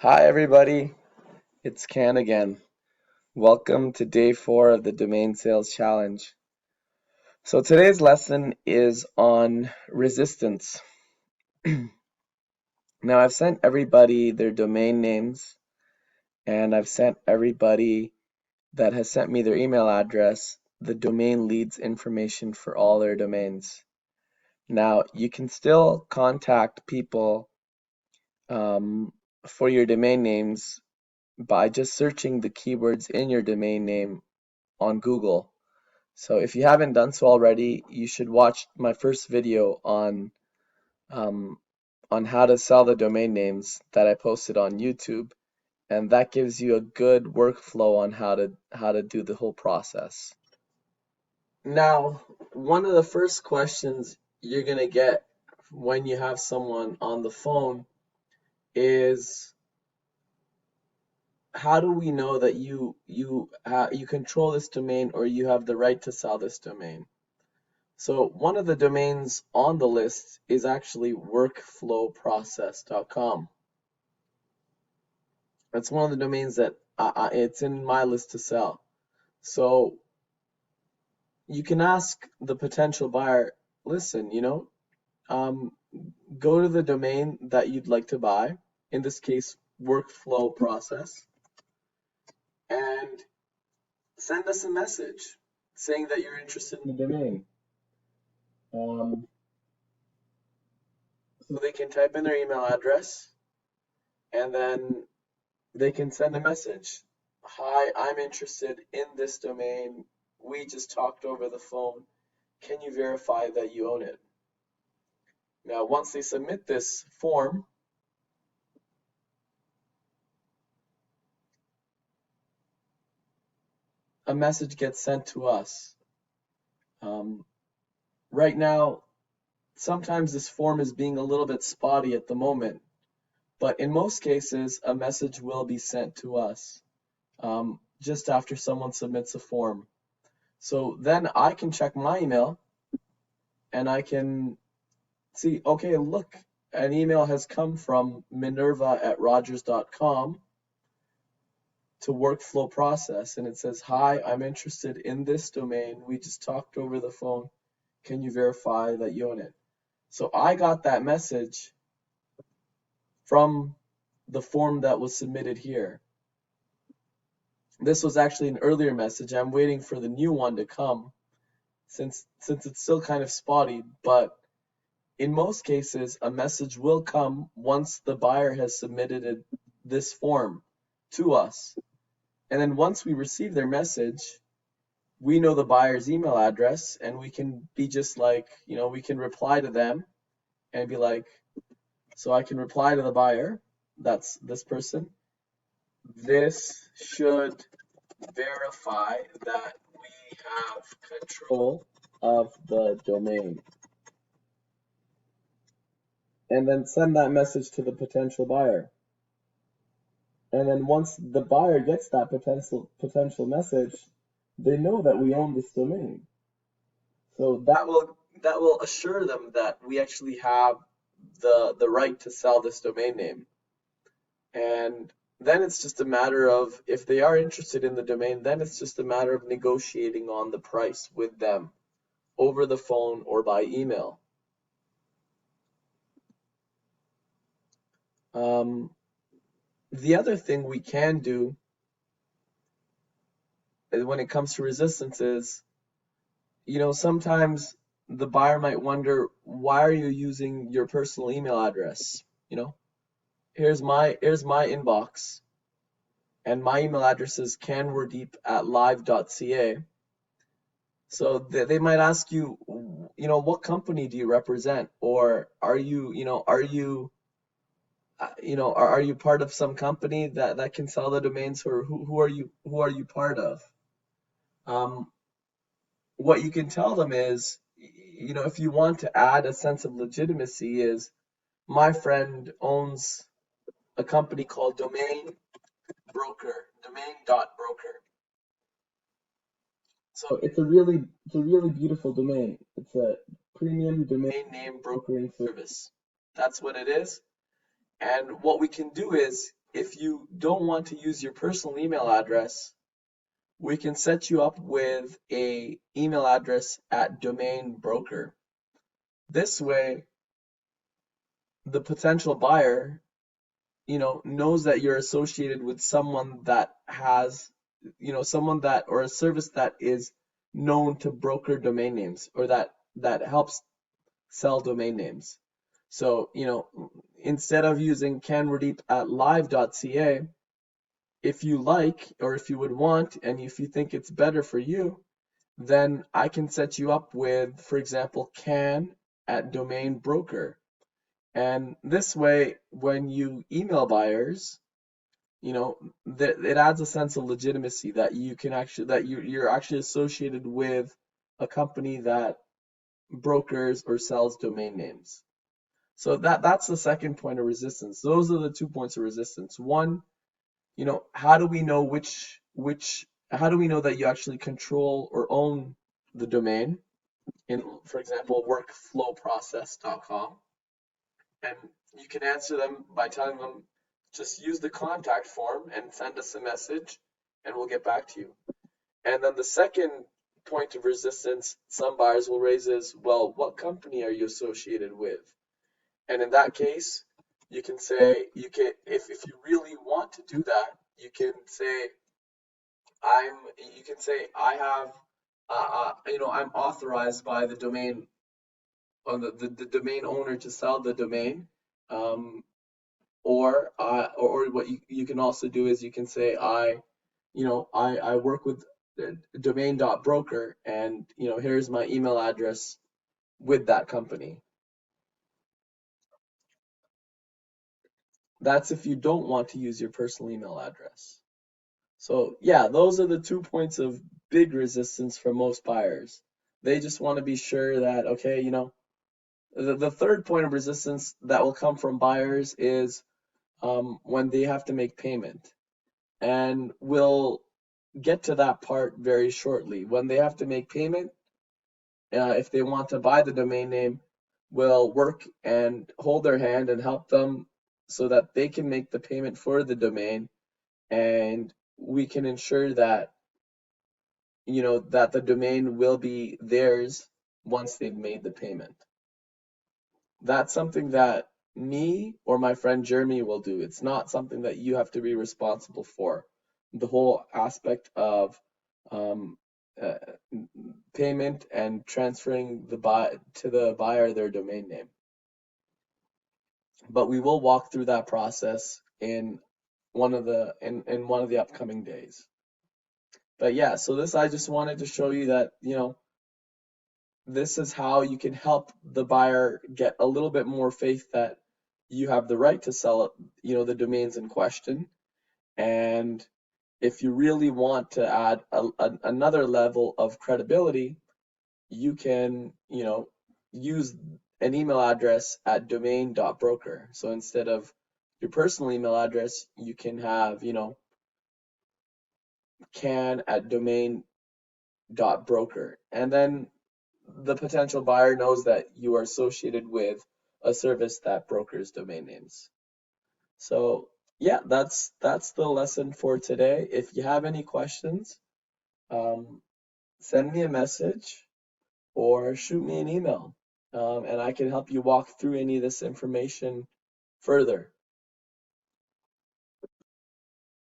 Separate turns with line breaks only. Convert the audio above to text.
Hi everybody, it's Ken again. Welcome to day 4 of the Domain Sales Challenge. So today's lesson is on resistance. Now I've sent everybody their domain names and I've sent everybody that has sent me their email address the domain leads information for all their domains. Now you can still contact people for your domain names by just searching the keywords in your domain name on Google. So if you haven't done so already, you should watch my first video um, on how to sell the domain names that I posted on YouTube, and that gives you a good workflow on how to do the whole process. Now, one of the first questions you're gonna get when you have someone on the phone is, how do we know that you control this domain or you have the right to sell this domain? So one of the domains on the list is actually workflowprocess.com. That's one of the domains that it's in my list to sell. So you can ask the potential buyer, listen, um, go to the domain that you'd like to buy, in this case, workflow process, and send us a message saying that you're interested in the domain. So they can type in their email address and then they can send a message. Hi, I'm interested in this domain. We just talked over the phone. Can you verify that you own it? Now, once they submit this form, a message gets sent to us. Right now, sometimes this form is being a little bit spotty at the moment, but in most cases, a message will be sent to us just after someone submits a form. So then I can check my email and I can see, okay, look, an email has come from minerva@rogers.com to workflow process, and it says, hi, I'm interested in this domain. We just talked over the phone. Can you verify that you own it? So I got that message from the form that was submitted here. This was actually an earlier message. I'm waiting for the new one to come since it's still kind of spotty, but in most cases, a message will come once the buyer has submitted this form to us. And then once we receive their message, we know the buyer's email address and we can be just like, we can reply to them and be like, so I can reply to the buyer, that's this person, this should verify that we have control of the domain. And then send that message to the potential buyer. And then once the buyer gets that potential message, they know that we own this domain. So that will assure them that we actually have the right to sell this domain name. And then it's just a matter of, if they are interested in the domain, then it's just a matter of negotiating on the price with them over the phone or by email. The other thing we can do when it comes to resistance is, sometimes the buyer might wonder, why are you using your personal email address? Here's my inbox, and my email address is canwerdeep@live.ca. So they might ask you, what company do you represent, or are you part of some company that can sell the domains, or who are you part of? Um, what you can tell them is, if you want to add a sense of legitimacy, is, my friend owns a company called domain.broker. So it's a really beautiful domain. It's a premium domain name brokering service. That's what it is. And what we can do is, if you don't want to use your personal email address, we can set you up with a email address at Domain Broker. This way, the potential buyer, knows that you're associated with someone that has, someone that, or a service that is known to broker domain names, or that helps sell domain names. So, instead of using canradeep@live.ca, if you like, or if you would want, and if you think it's better for you, then I can set you up with, for example, can@Domain Broker. And this way, when you email buyers, it adds a sense of legitimacy that you can actually, that you're actually associated with a company that brokers or sells domain names. So that's the second point of resistance. Those are the 2 points of resistance. One, how do we know how do we know that you actually control or own the domain in, for example, workflowprocess.com? And you can answer them by telling them, just use the contact form and send us a message and we'll get back to you. And then the second point of resistance some buyers will raise is, well, what company are you associated with? And in that case, you can say, if you really want to do that, you can say, I have, I'm authorized by the domain, on the domain owner to sell the domain. Or what you can also do is you can say, I work with domain.broker, and here's my email address with that company. That's if you don't want to use your personal email address. So yeah, those are the 2 points of big resistance for most buyers. They just want to be sure that, okay, the third point of resistance that will come from buyers is when they have to make payment. And we'll get to that part very shortly. When they have to make payment, if they want to buy the domain name, we'll work and hold their hand and help them so that they can make the payment for the domain, and we can ensure that that the domain will be theirs once they've made the payment. That's something that me or my friend Jeremy will do. It's not something that you have to be responsible for. The whole aspect of um, uh, payment and transferring to the buyer their domain name. But we will walk through that process in one of the upcoming days. But yeah, so I just wanted to show you that, this is how you can help the buyer get a little bit more faith that you have the right to sell it, the domains in question. And if you really want to add another level of credibility, you can, use an email address at domain.broker. So instead of your personal email address, you can have, can@domain.broker. And then the potential buyer knows that you are associated with a service that brokers domain names. So yeah, that's the lesson for today. If you have any questions, send me a message or shoot me an email, and I can help you walk through any of this information further.